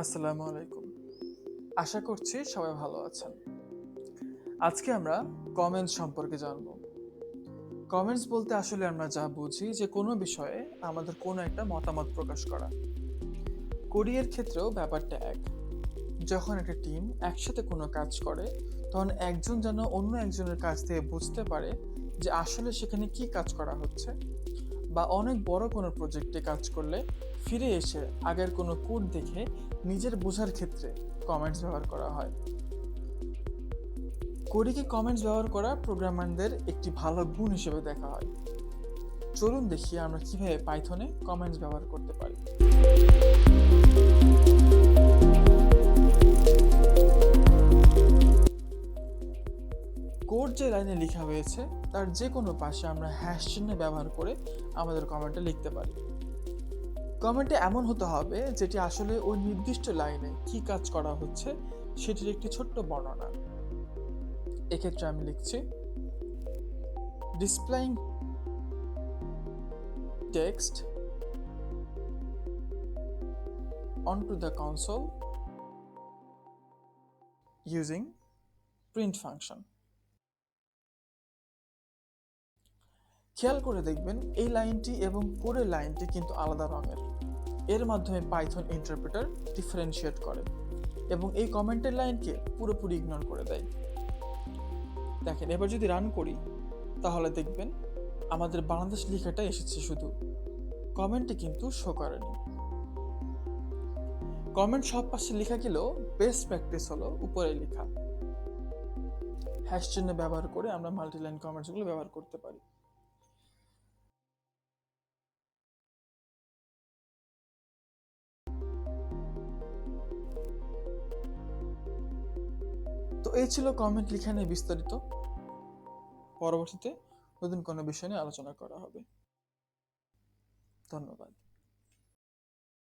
আসসালামু আলাইকুম। আশা করছি সবাই ভালো আছেন। আজকে আমরা কমেন্টস সম্পর্কে জানব। কমেন্টস বলতে আসলে আমরা যা বুঝি যে কোনো বিষয়ে আমাদের কোনো একটা মতামত প্রকাশ করা। কোডিংয়ের ক্ষেত্রেও ব্যাপারটা এক। যখন একটা টিম একসাথে কোনো কাজ করে, তখন একজন যেন অন্য একজনের কাছ থেকে বুঝতে পারে যে আসলে সেখানে কি কাজ করা হচ্ছে, বা অনেক বড় কোনো প্রজেক্টে কাজ করলে ফিরে এসে আগের কোনো কোড দেখে নিজের বোঝার ক্ষেত্রে কমেন্টস ব্যবহার করা হয়। কোডিংয়ে কমেন্টস ব্যবহার করা প্রোগ্রামারদের একটি ভালো গুণ হিসেবে দেখা হয়। চলুন দেখি আমরা কিভাবে পাইথনে কমেন্টস ব্যবহার করতে পারি। কোড যে লাইনে লেখা হয়েছে তার যে কোনো পাশে আমরা হ্যাশ চিহ্ন ব্যবহার করে আমাদের কমেন্টে লিখতে পারি। কমেন্টে এমন হতে হবে যেটি আসলে ওই নির্দিষ্ট লাইনে কি কাজ করা হচ্ছে সেটির একটি ছোট্ট বর্ণনা। এক্ষেত্রে আমি লিখছি, displaying text onto the console using print function. খেয়াল করে দেখবেন এই লাইনটি এবং কোডের লাইনটি কিন্তু আলাদা রঙের। এর মাধ্যমে পাইথন ইন্টারপ্রেটার ডিফারেন্সিয়েট করে এবং এই কমেন্টের লাইনকে পুরোপুরি ইগনোর করে দেয়। দেখেন, এবার যদি রান করি তাহলে দেখবেন আমাদের বাংলাদেশ লেখাটা এসেছে, শুধু কমেন্টে কিন্তু শো করেনি। কমেন্ট সব পাশে লেখা গেলেও বেস্ট প্র্যাকটিস হলো উপরে লেখা। হ্যাশ চিহ্ন ব্যবহার করে আমরা মাল্টিলাইন কমেন্টসগুলো ব্যবহার করতে পারি। তো এই ছিল কমেন্ট লেখা নিয়ে বিস্তারিত। পরবর্তীতে নতুন কোনো বিষয় নিয়ে আলোচনা করা হবে। ধন্যবাদ।